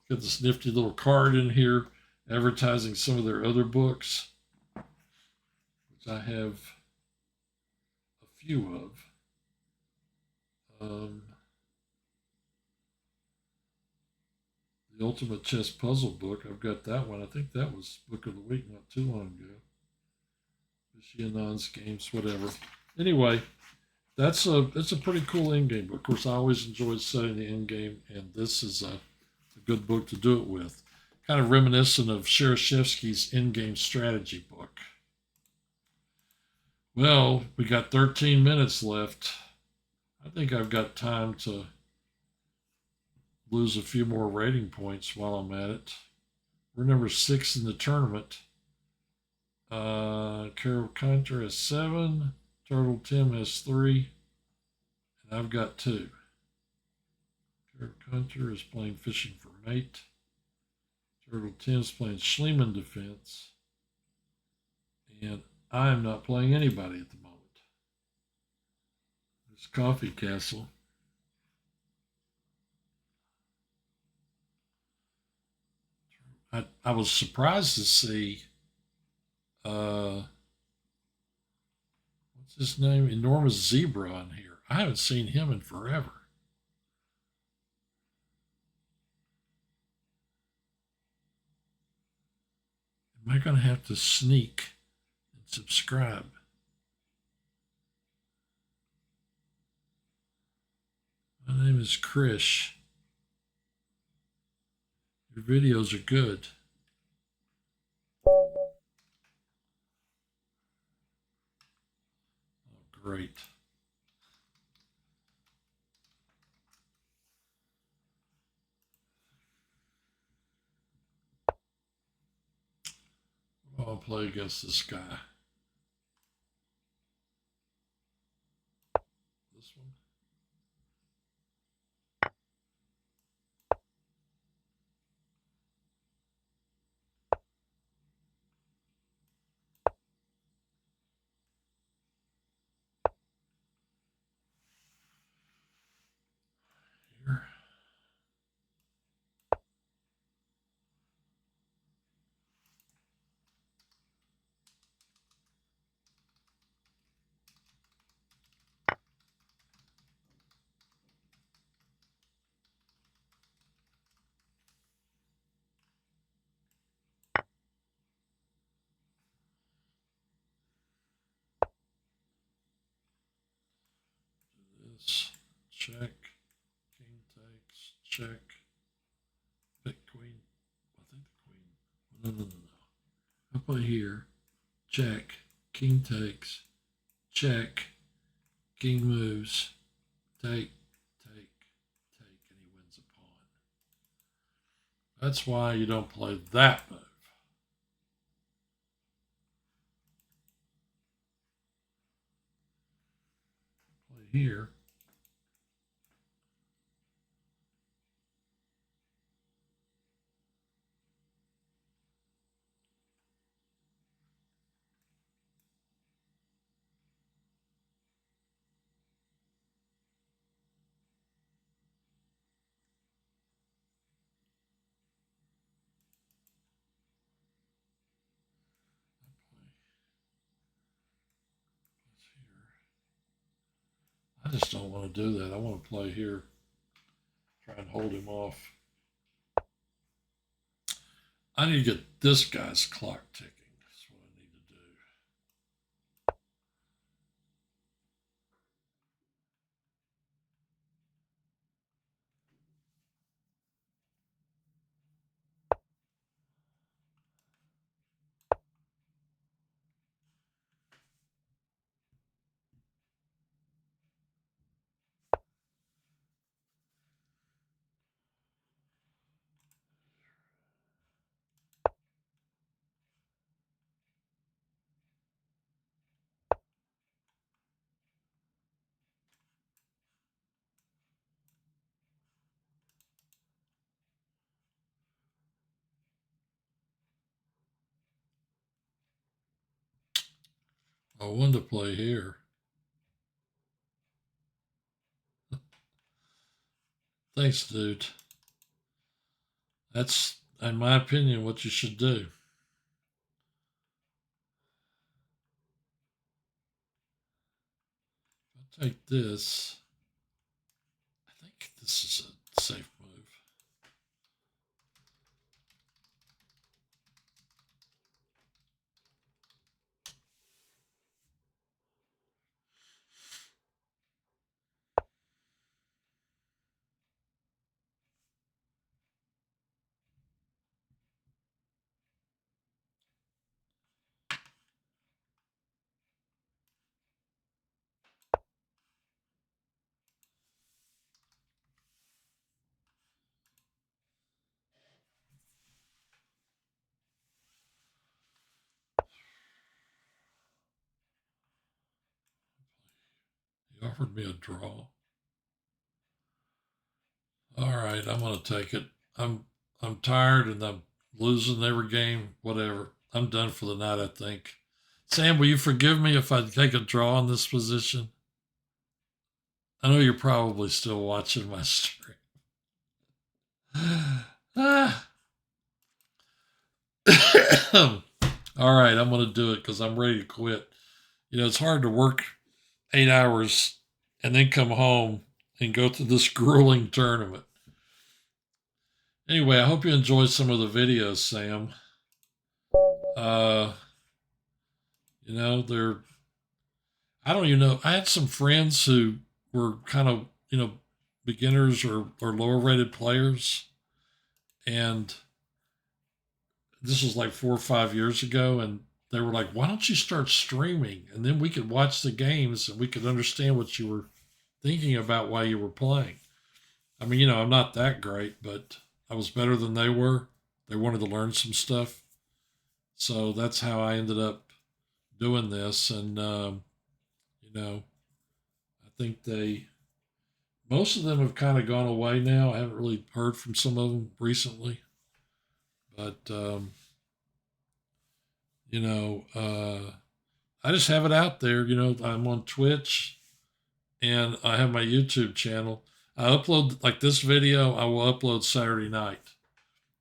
Got this nifty little card in here advertising some of their other books, which I have a few of. The Ultimate Chess Puzzle book, I've got that one. I think that was Book of the Week not too long ago. Vishianand's Games, whatever. Anyway, it's a pretty cool end game. Of course, I always enjoyed setting the end game, and this is a good book to do it with. kind of reminiscent of Shereshevsky's in-game strategy book. Well, we got 13 minutes left. I think I've got time to lose a few more rating points while I'm at it. We're number 6 in the tournament. Carol Hunter has 7. Turtle Tim has 3. And I've got 2. Carol Hunter is playing Fishing for Mate. Turtle Tim's playing Schliemann Defense. And I'm not playing anybody at the moment. There's Coffee Castle. I was surprised to see what's his name? Enormous Zebra on here. I haven't seen him in forever. Am I going to have to sneak and subscribe? My name is Krish. Your videos are good. Oh, great. I'll play against this guy. This one. Here. This. Check. King takes. Check. Pick queen. I think the queen. No. I play here. Check. King takes. Check. King moves. Take. And he wins a pawn. That's why you don't play that move. Play here. I just don't want to do that. I want to play here. Try and hold him off. I need to get this guy's clock ticking. That's what I need to do. I wanted to play here. Thanks, dude. That's, in my opinion, what you should do. I'll take this. I think this is a safe move. He offered me a draw. All right, I'm gonna take it. I'm tired and I'm losing every game. Whatever. I'm done for the night, I think. Sam, will you forgive me if I take a draw in this position? I know you're probably still watching my stream. Ah. All right, I'm going to do it because I'm ready to quit. You know, it's hard to work 8 hours and then come home and go to this grueling tournament. Anyway, I hope you enjoyed some of the videos, Sam. Uh, you know, I don't even know. I had some friends who were kind of, beginners or lower rated players. And this was like 4 or 5 years ago. And they were like, why don't you start streaming? And then we could watch the games and we could understand what you were thinking about while you were playing. I mean, I'm not that great, but I was better than they were. They wanted to learn some stuff. So that's how I ended up doing this. And, I think most of them have kind of gone away now. I haven't really heard from some of them recently. But, I just have it out there. I'm on Twitch and I have my YouTube channel. I upload, like this video, I will upload Saturday night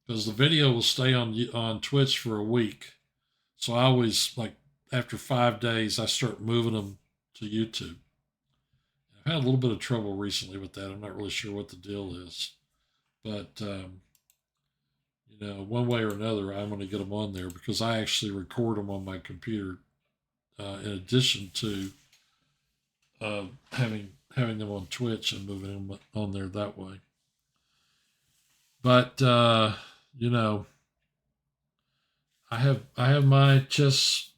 because the video will stay on Twitch for a week. So I always, like, after 5 days, I start moving them to YouTube. I've had a little bit of trouble recently with that. I'm not really sure what the deal is. But, one way or another, I'm going to get them on there because I actually record them on my computer in addition to having them on Twitch and moving them on there that way. But, I have my chess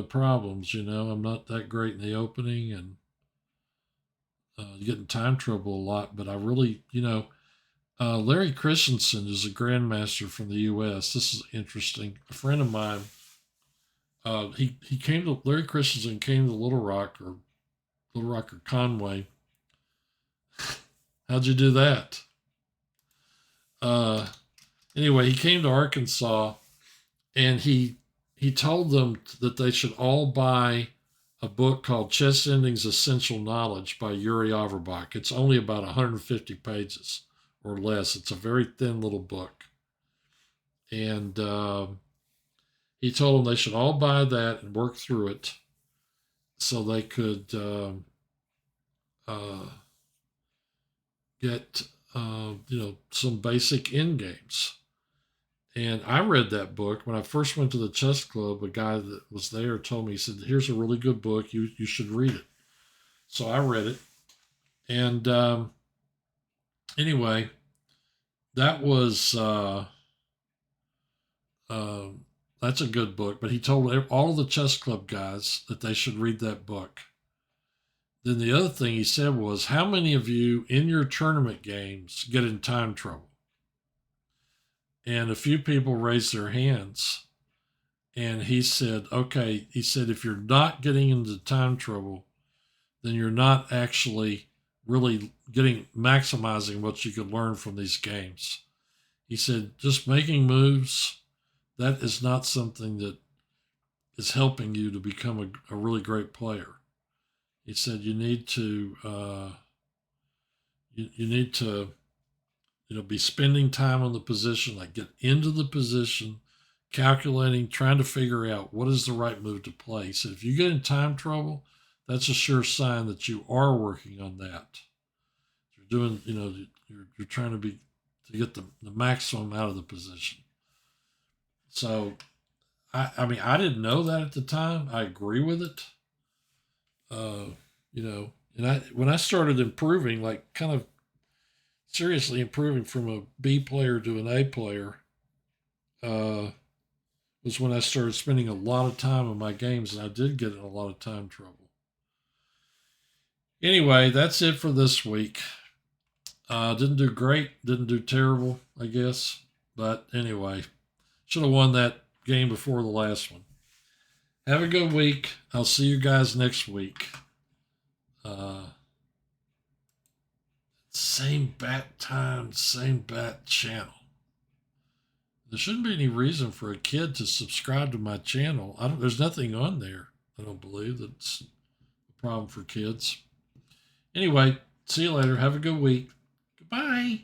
problems. I'm not that great in the opening and get in time trouble a lot. But I really, Larry Christensen is a grandmaster from the U.S. This is interesting. A friend of mine, Larry Christensen came to Little Rock or Conway. How'd you do that? Anyway, he came to Arkansas and he told them that they should all buy a book called Chess Endings Essential Knowledge by Yuri Averbach. It's only about 150 pages or less. It's a very thin little book. And he told them they should all buy that and work through it so they could get, some basic end games. And I read that book when I first went to the chess club. A guy that was there told me, he said, here's a really good book. You should read it. So I read it. And anyway, that was, that's a good book. But he told all of the chess club guys that they should read that book. Then the other thing he said was, how many of you in your tournament games get in time trouble? And a few people raised their hands. And he said, okay, if you're not getting into time trouble, then you're not actually really maximizing what you could learn from these games. He said, just making moves, that is not something that is helping you to become a really great player. He said, you need to, be spending time on the position, like get into the position, calculating, trying to figure out what is the right move to play. So if you get in time trouble, that's a sure sign that you are working on that. You're doing, you're trying to get the maximum out of the position. So, I mean, I didn't know that at the time. I agree with it. And when I started improving, like kind of seriously improving from a B player to an A player, was when I started spending a lot of time on my games, and I did get in a lot of time trouble. Anyway, that's it for this week. Didn't do great, didn't do terrible, I guess. But anyway, should have won that game before the last one. Have a good week. I'll see you guys next week. same bat time, same bat channel. There shouldn't be any reason for a kid to subscribe to my channel. There's nothing on there, I don't believe, that's a problem for kids. Anyway, see you later. Have a good week. Goodbye.